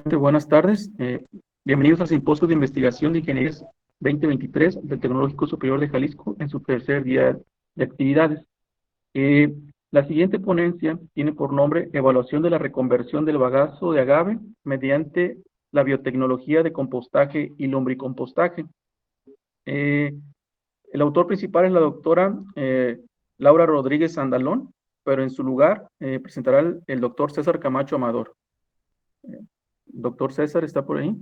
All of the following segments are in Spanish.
Buenas tardes. Bienvenidos al Simposio de Investigación de Ingenierías 2023 del Tecnológico Superior de Jalisco en su tercer día de actividades. La siguiente ponencia tiene por nombre Evaluación de la reconversión del bagazo de agave mediante la biotecnología de compostaje y lombricompostaje. El autor principal es la doctora Laura Rodríguez Andalón, pero en su lugar presentará el doctor César Camacho Amador. Doctor César, ¿está por ahí?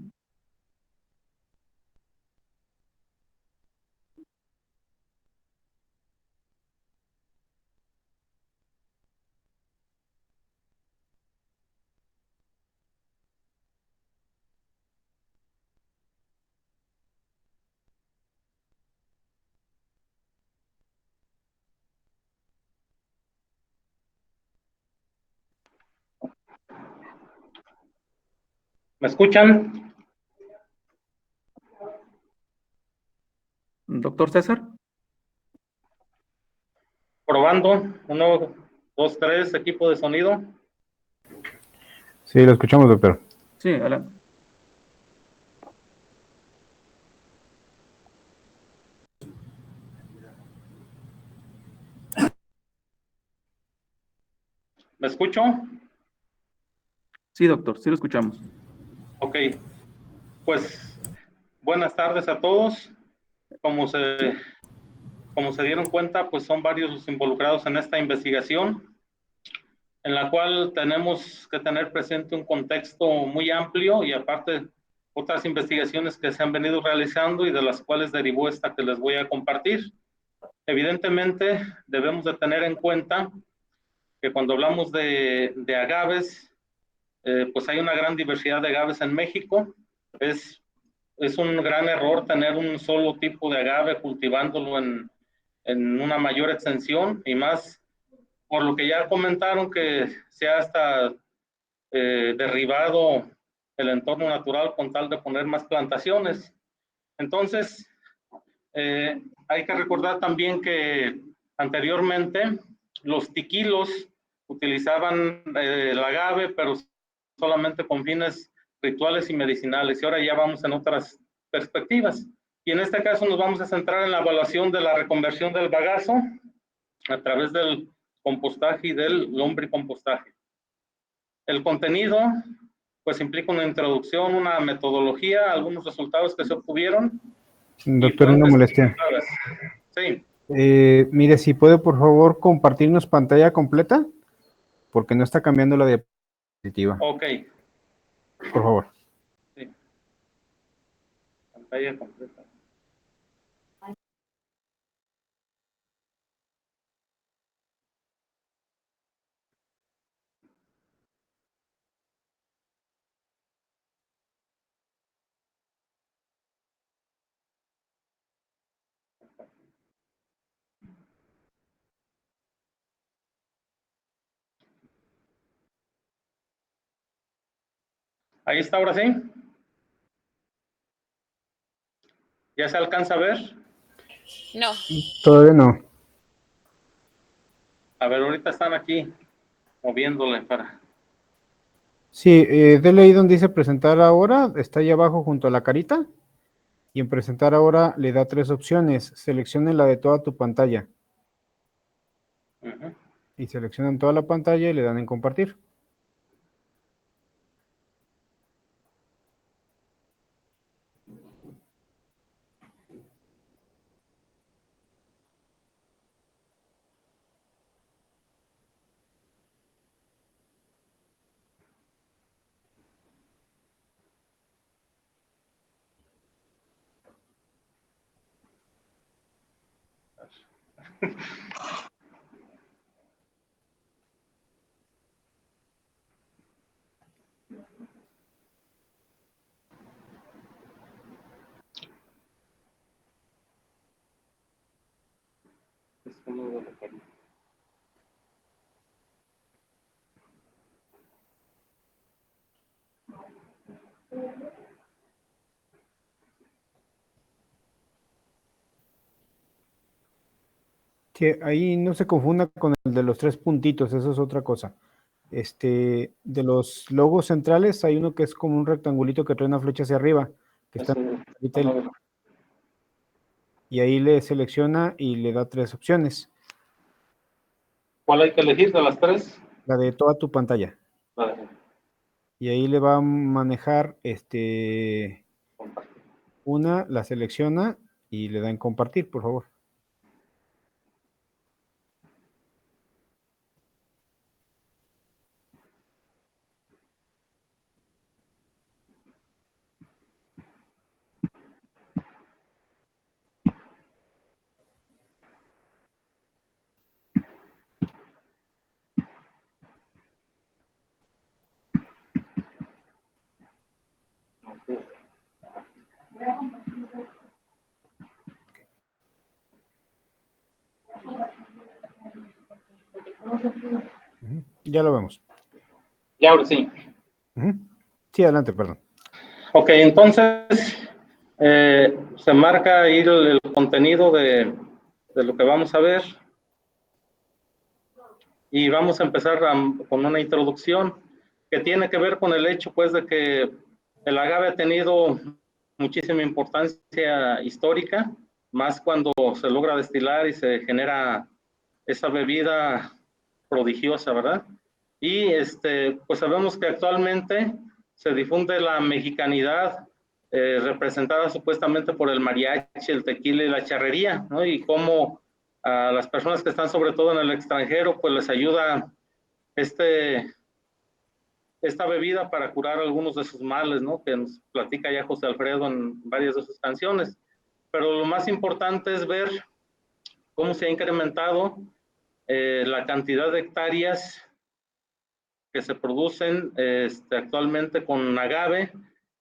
¿Me escuchan? Doctor César. Probando. 1, 2, 3, equipo de sonido. Sí, lo escuchamos, doctor. Sí, adelante. ¿Me escucho? Sí, doctor, sí lo escuchamos. Ok. Pues buenas tardes a todos. Como se dieron cuenta, pues son varios los involucrados en esta investigación, en la cual tenemos que tener presente un contexto muy amplio y aparte otras investigaciones que se han venido realizando y de las cuales derivó esta que les voy a compartir. Evidentemente, debemos de tener en cuenta que cuando hablamos de agaves, pues hay una gran diversidad de agaves en México. Es un gran error tener un solo tipo de agave cultivándolo en una mayor extensión y más por lo que ya comentaron que se ha hasta derribado el entorno natural con tal de poner más plantaciones. Entonces, hay que recordar también que anteriormente los tiquilos utilizaban el agave, pero solamente con fines rituales y medicinales, y ahora ya vamos en otras perspectivas. Y en este caso nos vamos a centrar en la evaluación de la reconversión del bagazo a través del compostaje y del lombricompostaje. El contenido, pues implica una introducción, una metodología, algunos resultados que se obtuvieron. Doctor, una molestia. Sí. Mire, si puede, por favor, compartirnos pantalla completa, porque no está cambiando la diapositiva. Ok. Por favor. Sí. Pantalla completa. Ahí está, ahora sí. ¿Ya se alcanza a ver? No. Todavía no. A ver, ahorita están aquí moviéndole para... Sí, dele ahí donde dice presentar ahora, está ahí abajo junto a la carita, y en presentar ahora le da 3 opciones. Seleccione la de toda tu pantalla. Y seleccionan toda la pantalla y le dan en compartir. Que ahí no se confunda con el de los 3 puntitos, eso es otra cosa. De los logos centrales hay uno que es como un rectangulito que trae una flecha hacia arriba, que está y ahí le selecciona y le da 3 opciones. ¿Cuál hay que elegir de las 3? La de toda tu pantalla. Vale. Y ahí le va a manejar una, la selecciona y le da en compartir, por favor. Ya lo vemos. Ya, ahora sí. Sí, adelante, perdón. Ok, entonces se marca ahí el contenido de lo que vamos a ver y vamos a empezar con una introducción que tiene que ver con el hecho pues de que el agave ha tenido muchísima importancia histórica, más cuando se logra destilar y se genera esa bebida prodigiosa, ¿verdad? Y pues sabemos que actualmente se difunde la mexicanidad representada supuestamente por el mariachi, el tequila y la charrería, ¿no? Y cómo a las personas que están sobre todo en el extranjero, pues les ayuda esta bebida para curar algunos de sus males, ¿no? Que nos platica ya José Alfredo en varias de sus canciones. Pero lo más importante es ver cómo se ha incrementado la cantidad de hectáreas que se producen actualmente con agave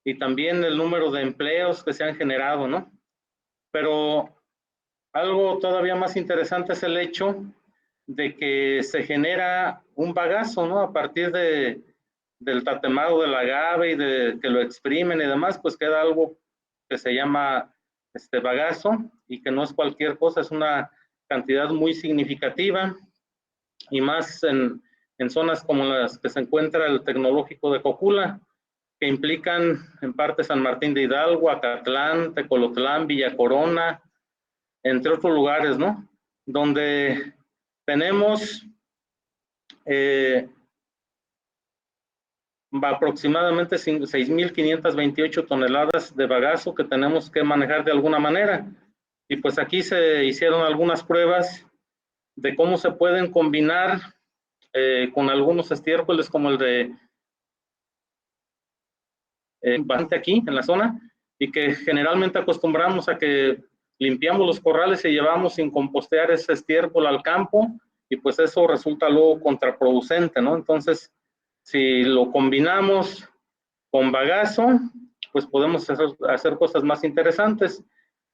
y también el número de empleos que se han generado, ¿no? Pero algo todavía más interesante es el hecho de que se genera un bagazo, ¿no? A partir del tatemado del agave y de que lo exprimen y demás, pues queda algo que se llama bagazo y que no es cualquier cosa, es una cantidad muy significativa y más en zonas como las que se encuentra el tecnológico de Cocula, que implican en parte San Martín de Hidalgo, Acatlán, Tecolotlán, Villa Corona, entre otros lugares, ¿no? Donde tenemos aproximadamente 6.528 toneladas de bagazo que tenemos que manejar de alguna manera. Y pues aquí se hicieron algunas pruebas de cómo se pueden combinar con algunos estiércoles como el de bastante aquí en la zona y que generalmente acostumbramos a que limpiamos los corrales y llevamos sin compostear ese estiércol al campo y pues eso resulta luego contraproducente, ¿no? Entonces, si lo combinamos con bagazo, pues podemos hacer cosas más interesantes,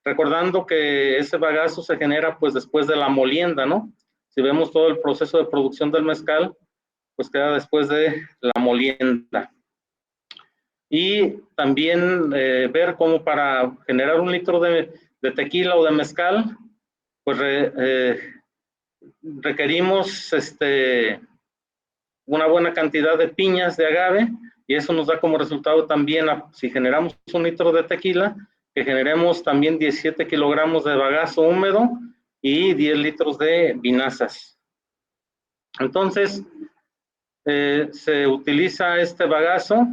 recordando que ese bagazo se genera pues después de la molienda, ¿no? Si vemos todo el proceso de producción del mezcal, pues queda después de la molienda. Y también ver cómo para generar 1 litro de tequila o de mezcal, pues requerimos una buena cantidad de piñas de agave y eso nos da como resultado también, si generamos 1 litro de tequila, que generemos también 17 kilogramos de bagazo húmedo y 10 litros de vinazas. Entonces, se utiliza este bagazo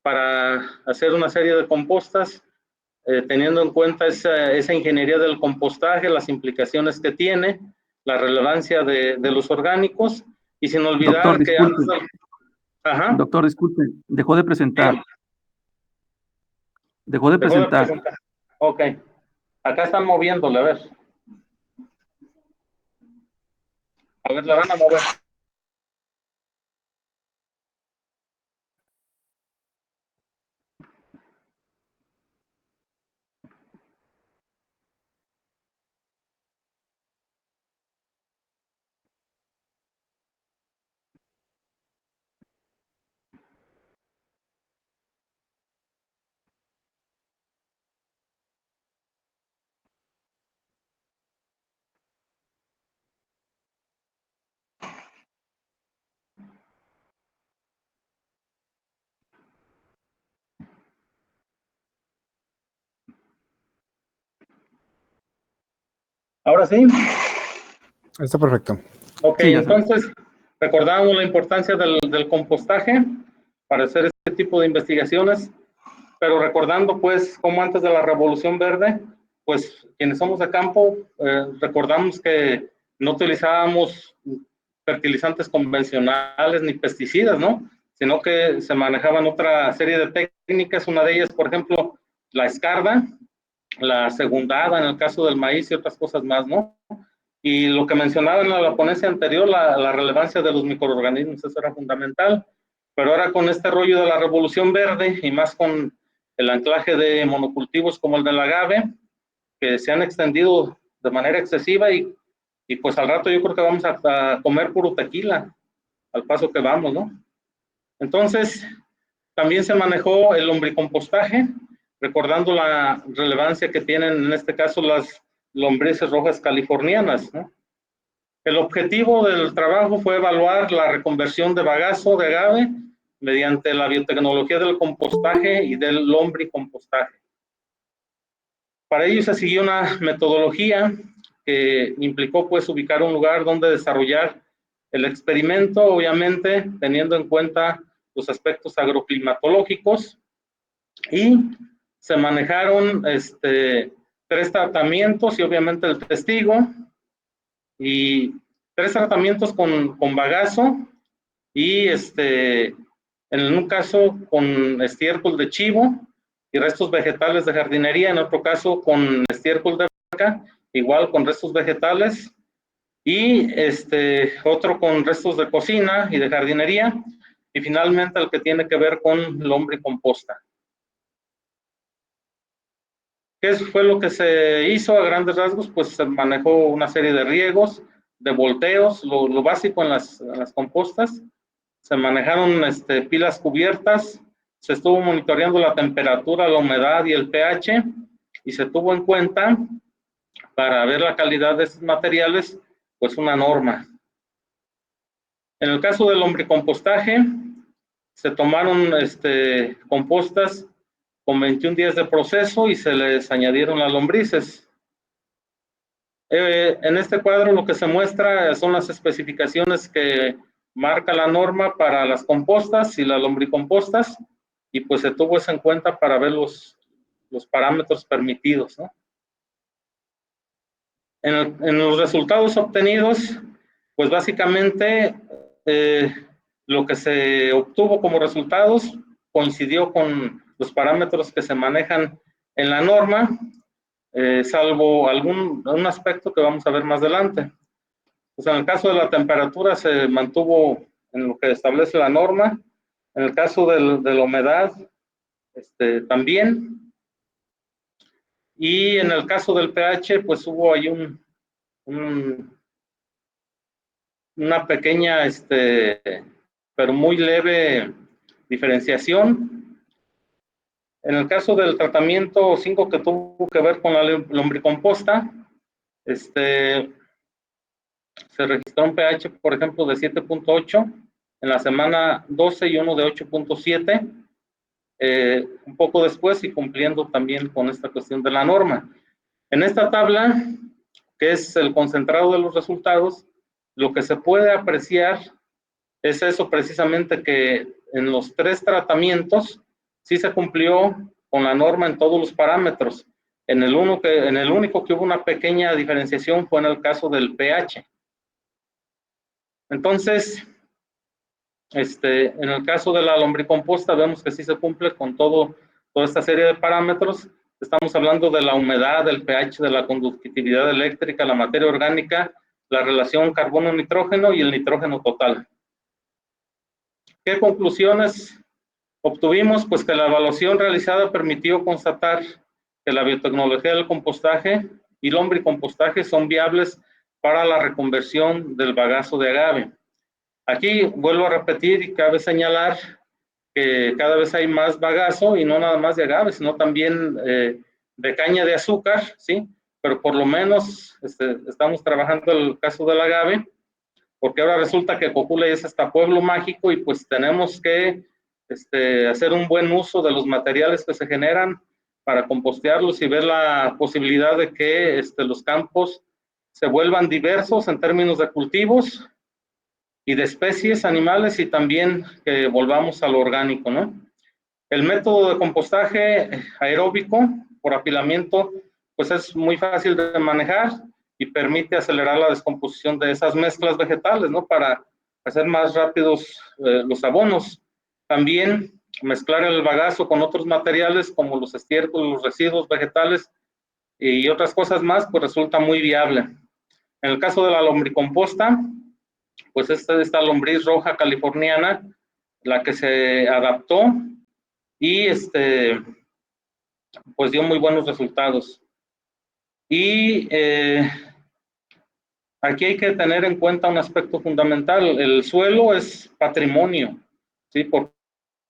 para hacer una serie de compostas, teniendo en cuenta esa ingeniería del compostaje, las implicaciones que tiene, la relevancia de los orgánicos, y sin olvidar Doctor, que disculpe. Ajá. Doctor, disculpe. Dejó de presentar. Dejó de presentar. Ok. Acá están moviéndole, a ver. A ver, la van a mover. ¿Ahora sí? Está perfecto. Ok, Sí, ya está. entonces recordamos la importancia del compostaje para hacer este tipo de investigaciones, pero recordando pues como antes de la Revolución Verde, pues quienes somos de campo, recordamos que no utilizábamos fertilizantes convencionales ni pesticidas, ¿no? Sino que se manejaban otra serie de técnicas, una de ellas, por ejemplo, la escarda, la segundada en el caso del maíz y otras cosas más, ¿no? Y lo que mencionaba en la ponencia anterior, la relevancia de los microorganismos, eso era fundamental, pero ahora con este rollo de la Revolución Verde y más con el anclaje de monocultivos como el del agave, que se han extendido de manera excesiva y pues al rato yo creo que vamos a comer puro tequila, al paso que vamos, ¿no? Entonces, también se manejó el lombricompostaje, recordando la relevancia que tienen en este caso las lombrices rojas californianas, ¿no? El objetivo del trabajo fue evaluar la reconversión de bagazo de agave mediante la biotecnología del compostaje y del lombricompostaje. Para ello se siguió una metodología que implicó pues ubicar un lugar donde desarrollar el experimento, obviamente teniendo en cuenta los aspectos agroclimatológicos, y se manejaron 3 tratamientos y obviamente el testigo, y 3 tratamientos con bagazo y en un caso con estiércol de chivo y restos vegetales de jardinería, en otro caso con estiércol de vaca, igual con restos vegetales, y otro con restos de cocina y de jardinería, y finalmente el que tiene que ver con lombricomposta. ¿Qué fue lo que se hizo a grandes rasgos? Pues se manejó una serie de riegos, de volteos, lo básico en las compostas. Se manejaron pilas cubiertas, se estuvo monitoreando la temperatura, la humedad y el pH, y se tuvo en cuenta, para ver la calidad de estos materiales, pues una norma. En el caso del lombricompostaje, se tomaron compostas con 21 días de proceso y se les añadieron las lombrices. En este cuadro lo que se muestra son las especificaciones que marca la norma para las compostas y las lombricompostas, y pues se tuvo eso en cuenta para ver los parámetros permitidos, ¿no? En los resultados obtenidos, pues básicamente lo que se obtuvo como resultados coincidió con los parámetros que se manejan en la norma, salvo un aspecto que vamos a ver más adelante. Pues en el caso de la temperatura se mantuvo en lo que establece la norma. En el caso de la humedad, también. Y en el caso del pH, pues hubo ahí una pequeña, pero muy leve diferenciación. En el caso del tratamiento 5 que tuvo que ver con la lombricomposta, se registró un pH, por ejemplo, de 7.8 en la semana 12 y uno de 8.7, un poco después y cumpliendo también con esta cuestión de la norma. En esta tabla, que es el concentrado de los resultados, lo que se puede apreciar es eso precisamente, que en los 3 tratamientos sí se cumplió con la norma en todos los parámetros. En el único que hubo una pequeña diferenciación fue en el caso del pH. Entonces, en el caso de la lombricomposta vemos que sí se cumple con toda esta serie de parámetros. Estamos hablando de la humedad, del pH, de la conductividad eléctrica, la materia orgánica, la relación carbono-nitrógeno y el nitrógeno total. ¿Qué conclusiones obtuvimos? Pues que la evaluación realizada permitió constatar que la biotecnología del compostaje y lombricompostaje son viables para la reconversión del bagazo de agave. Aquí vuelvo a repetir y cabe señalar que cada vez hay más bagazo, y no nada más de agave, sino también de caña de azúcar, ¿sí? Pero por lo menos estamos trabajando el caso del agave, porque ahora resulta que Cojula es hasta pueblo mágico, y pues tenemos que hacer un buen uso de los materiales que se generan para compostearlos y ver la posibilidad de que los campos se vuelvan diversos en términos de cultivos y de especies animales, y también que volvamos a lo orgánico, ¿no? El método de compostaje aeróbico por apilamiento, pues es muy fácil de manejar y permite acelerar la descomposición de esas mezclas vegetales, ¿no? Para hacer más rápidos los abonos. También mezclar el bagazo con otros materiales como los estiércoles, los residuos vegetales y otras cosas más, pues resulta muy viable. En el caso de la lombricomposta, pues esta lombriz roja californiana, la que se adaptó y pues dio muy buenos resultados. Y aquí hay que tener en cuenta un aspecto fundamental. El suelo es patrimonio, ¿sí? ¿Por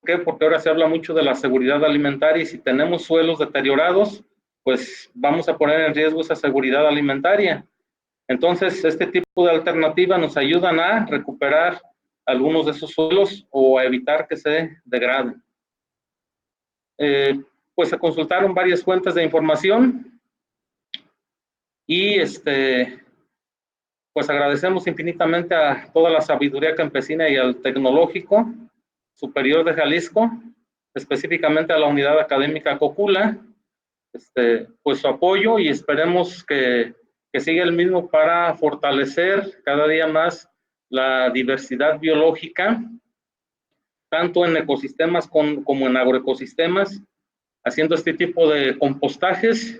qué? Porque ahora se habla mucho de la seguridad alimentaria, y si tenemos suelos deteriorados, pues vamos a poner en riesgo esa seguridad alimentaria. Entonces, este tipo de alternativas nos ayudan a recuperar algunos de esos suelos o a evitar que se degraden. Pues se consultaron varias fuentes de información y pues agradecemos infinitamente a toda la sabiduría campesina y al Tecnológico Superior de Jalisco, específicamente a la Unidad Académica Cocula, pues su apoyo, y esperemos que siga el mismo para fortalecer cada día más la diversidad biológica, tanto en ecosistemas como en agroecosistemas, haciendo este tipo de compostajes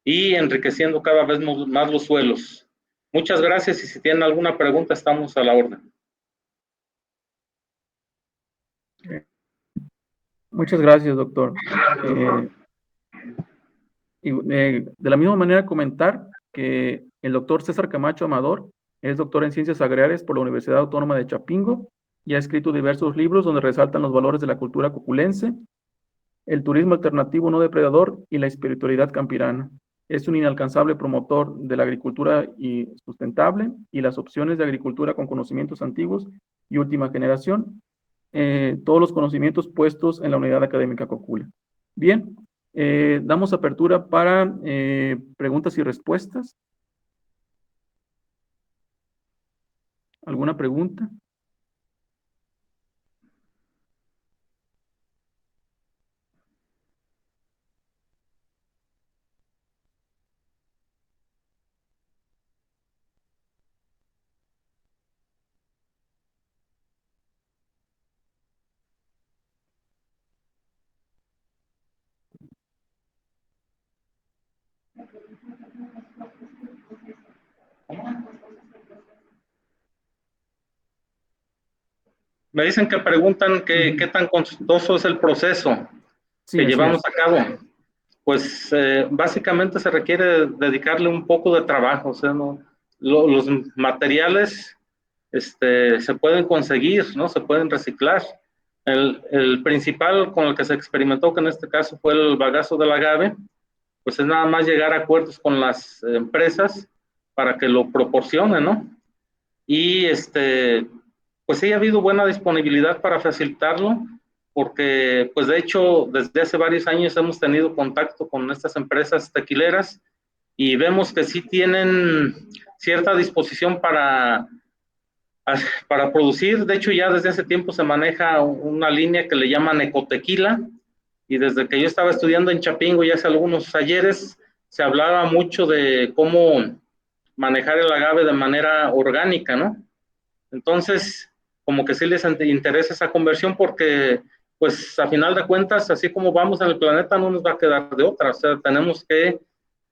y enriqueciendo cada vez más los suelos. Muchas gracias, y si tienen alguna pregunta, estamos a la orden. Muchas gracias, doctor. De la misma manera, comentar que el doctor César Camacho Amador es doctor en Ciencias Agrarias por la Universidad Autónoma de Chapingo y ha escrito diversos libros donde resaltan los valores de la cultura coculense, el turismo alternativo no depredador y la espiritualidad campirana. Es un inalcanzable promotor de la agricultura sustentable y las opciones de agricultura con conocimientos antiguos y última generación, todos los conocimientos puestos en la Unidad Académica Cocula. Bien, damos apertura para preguntas y respuestas. ¿Alguna pregunta? Me dicen que preguntan qué tan costoso es el proceso que llevamos a cabo. Pues básicamente se requiere dedicarle un poco de trabajo, o sea, ¿no? Los materiales se pueden conseguir, ¿no? Se pueden reciclar. El principal con el que se experimentó, que en este caso fue el bagazo del agave, pues es nada más llegar a acuerdos con las empresas para que lo proporcionen, ¿no? Y pues sí ha habido buena disponibilidad para facilitarlo, porque pues de hecho desde hace varios años hemos tenido contacto con estas empresas tequileras y vemos que sí tienen cierta disposición para producir. De hecho ya desde hace tiempo se maneja una línea que le llaman ecotequila, y desde que yo estaba estudiando en Chapingo ya hace algunos ayeres se hablaba mucho de cómo manejar el agave de manera orgánica, ¿no? Entonces, como que sí les interesa esa conversión, porque, pues, a final de cuentas, así como vamos en el planeta, no nos va a quedar de otra. O sea, tenemos que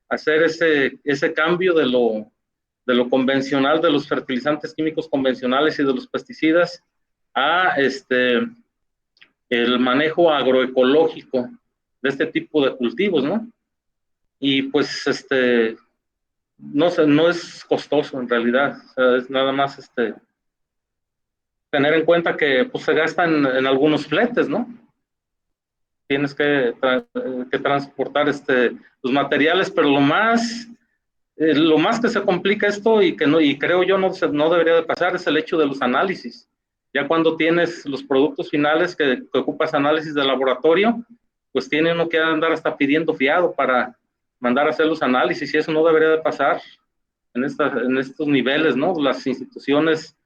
hacer ese cambio de lo convencional, de los fertilizantes químicos convencionales y de los pesticidas, a el manejo agroecológico de este tipo de cultivos, ¿no? Y, pues, no es costoso en realidad. O sea, es nada más tener en cuenta que pues, se gastan en algunos fletes, ¿no? Tienes que transportar los materiales, pero lo más que se complica esto y creo yo no debería de pasar es el hecho de los análisis. Ya cuando tienes los productos finales que ocupas análisis de laboratorio, pues tiene uno que andar hasta pidiendo fiado para mandar a hacer los análisis, y eso no debería de pasar. en estos niveles, ¿no? Las instituciones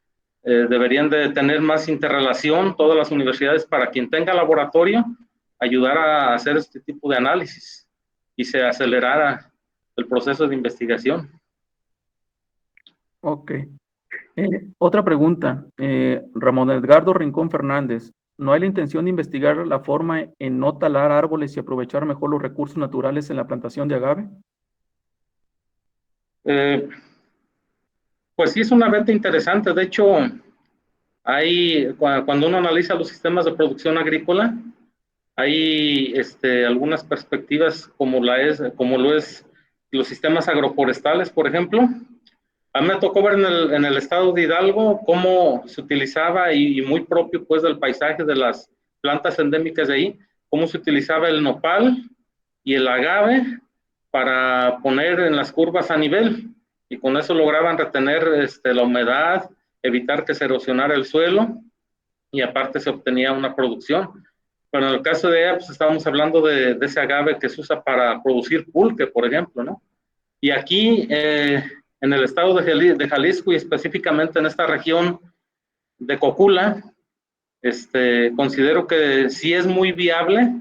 deberían de tener más interrelación, todas las universidades, para quien tenga laboratorio, ayudar a hacer este tipo de análisis y se acelerara el proceso de investigación. Ok. Otra pregunta, Ramón Edgardo Rincón Fernández. ¿No hay la intención de investigar la forma en no talar árboles y aprovechar mejor los recursos naturales en la plantación de agave? Pues sí, es una venta interesante. De hecho, cuando uno analiza los sistemas de producción agrícola, hay algunas perspectivas como lo es los sistemas agroforestales, por ejemplo. A mí me tocó ver en el estado de Hidalgo cómo se utilizaba, y muy propio pues del paisaje de las plantas endémicas de ahí, cómo se utilizaba el nopal y el agave para poner en las curvas a nivel, y con eso lograban retener la humedad, evitar que se erosionara el suelo, y aparte se obtenía una producción. Pero en el caso de ella, pues estábamos hablando de ese agave que se usa para producir pulque, por ejemplo, ¿no? Y aquí, en el estado de Jalisco y específicamente en esta región de Cocula, considero que sí es muy viable.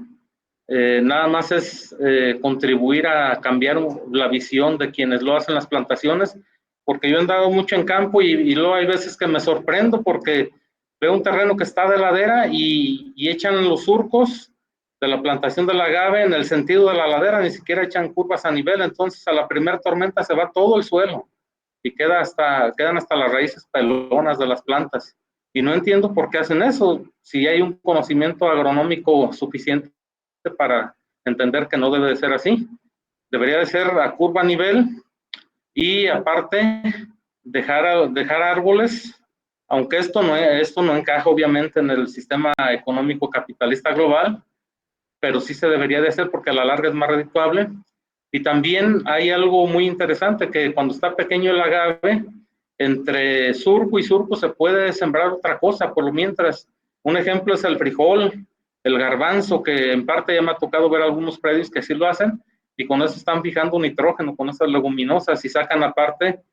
Nada más es contribuir a cambiar la visión de quienes lo hacen las plantaciones, porque yo he andado mucho en campo y luego hay veces que me sorprendo porque veo un terreno que está de ladera y echan los surcos de la plantación del agave en el sentido de la ladera, ni siquiera echan curvas a nivel, entonces a la primera tormenta se va todo el suelo y quedan hasta las raíces pelonas de las plantas. Y no entiendo por qué hacen eso, si hay un conocimiento agronómico suficiente para entender que no debe de ser así. Debería de ser a curva a nivel, y aparte dejar árboles, aunque esto no encaja obviamente en el sistema económico capitalista global, pero sí se debería de hacer porque a la larga es más redituable. Y también hay algo muy interesante, que cuando está pequeño el agave, entre surco y surco se puede sembrar otra cosa, por lo mientras. Un ejemplo es el frijol, el garbanzo, que en parte ya me ha tocado ver algunos predios que sí lo hacen, y con eso están fijando nitrógeno, con esas leguminosas, y sacan aparte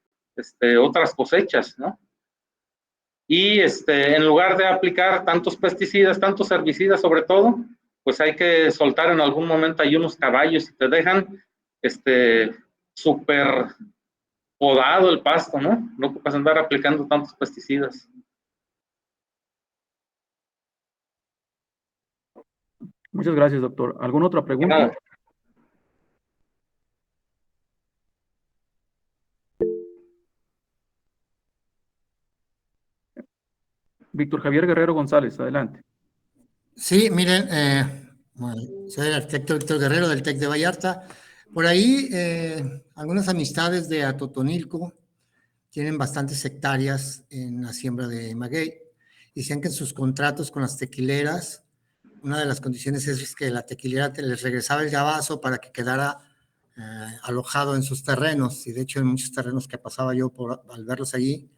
otras cosechas, ¿no? Y en lugar de aplicar tantos pesticidas, tantos herbicidas sobre todo, pues hay que soltar en algún momento ahí unos caballos y te dejan súper podado el pasto, ¿no? No ocupas andar aplicando tantos pesticidas. Muchas gracias, doctor. ¿Alguna otra pregunta? Víctor Javier Guerrero González, adelante. Sí, miren, bueno, soy el arquitecto Víctor Guerrero del TEC de Vallarta. Por ahí, algunas amistades de Atotonilco tienen bastantes hectáreas en la siembra de maguey. Dicen que en sus contratos con las tequileras, una de las condiciones es que la tequilera les regresaba el gabazo para que quedara alojado en sus terrenos. Y de hecho, en muchos terrenos que pasaba yo al verlos allí,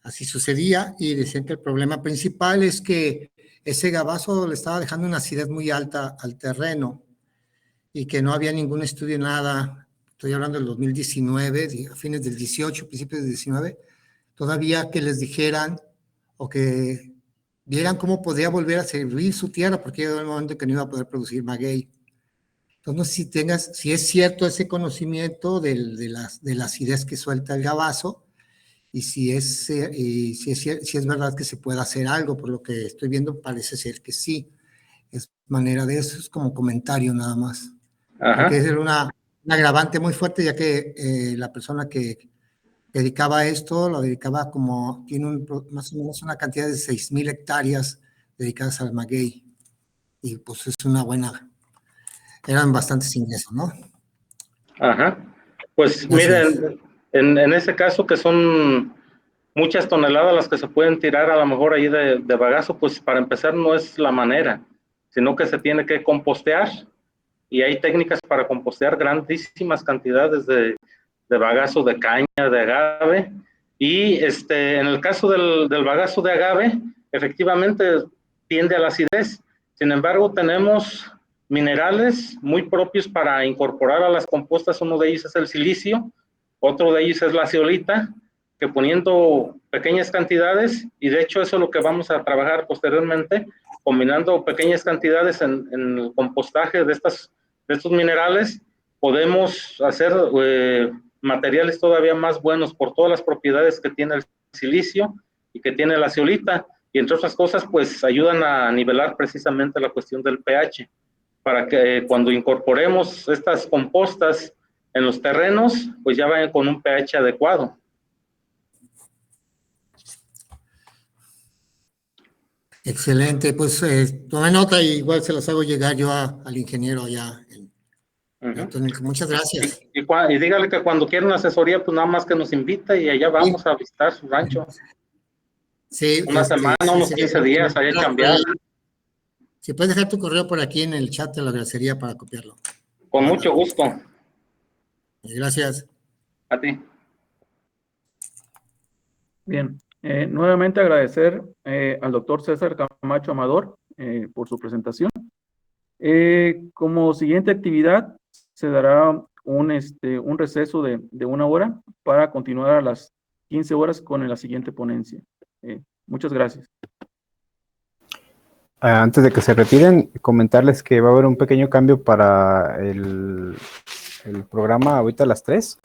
así sucedía. Y decían que el problema principal es que ese gabazo le estaba dejando una acidez muy alta al terreno y que no había ningún estudio, nada. Estoy hablando del 2019, a fines del 18, principios del 19, todavía que les dijeran o que vieran cómo podía volver a servir su tierra, porque llegó el momento que no iba a poder producir maguey. Entonces, no sé si es cierto ese conocimiento de la acidez que suelta el gabazo, y si es verdad que se puede hacer algo. Por lo que estoy viendo, parece ser que sí. Es manera de eso, es como comentario nada más. Ajá. Porque es un agravante muy fuerte, ya que la persona que dedicaba a esto, lo dedicaba tiene más o menos una cantidad de 6,000 hectáreas dedicadas al maguey. Y pues es eran bastantes ingresos, ¿no? Ajá. Pues Gracias. miren, en ese caso que son muchas toneladas las que se pueden tirar a lo mejor ahí de bagazo, pues para empezar no es la manera, sino que se tiene que compostear, y hay técnicas para compostear grandísimas cantidades de bagazo de caña, de agave, y en el caso del bagazo de agave, efectivamente tiende a la acidez. Sin embargo, tenemos minerales muy propios para incorporar a las compostas. Uno de ellos es el silicio, Otro de ellos es la zeolita, que poniendo pequeñas cantidades, y de hecho eso es lo que vamos a trabajar posteriormente, combinando pequeñas cantidades en el compostaje de estos minerales, podemos hacer materiales todavía más buenos por todas las propiedades que tiene el silicio y que tiene la zeolita, y entre otras cosas, pues ayudan a nivelar precisamente la cuestión del pH, para que cuando incorporemos estas compostas en los terrenos, pues ya vayan con un pH adecuado. Excelente, pues tomé nota y igual se las hago llegar yo al ingeniero allá. Muchas gracias. Y dígale que cuando quiera una asesoría, pues nada más que nos invita y allá vamos a visitar su rancho. Sí. Una semana, unos 15 días, allá cambiar. Si puedes dejar tu correo por aquí en el chat, te lo agradecería para copiarlo. Con mucho gusto. Gracias. A ti. Bien, nuevamente agradecer al doctor César Camacho Amador por su presentación. Como siguiente actividad, se dará un receso de 1 hora para continuar a las 15 horas con la siguiente ponencia. Muchas gracias. Antes de que se retiren, comentarles que va a haber un pequeño cambio para el programa ahorita a las 3.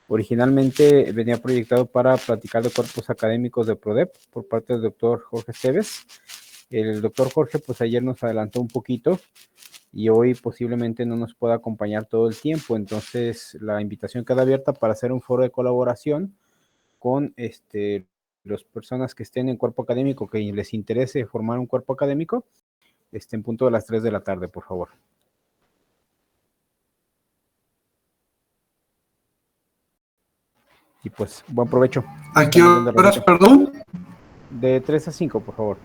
Originalmente venía proyectado para platicar de cuerpos académicos de PRODEP por parte del doctor Jorge Esteves. El doctor Jorge, pues ayer nos adelantó un poquito y hoy posiblemente no nos pueda acompañar todo el tiempo. Entonces, la invitación queda abierta para hacer un foro de colaboración con las personas que estén en cuerpo académico, que les interese formar un cuerpo académico, en punto de las 3 de la tarde, por favor. Y pues, buen provecho. ¿A qué horas, perdón? De 3 a 5, por favor.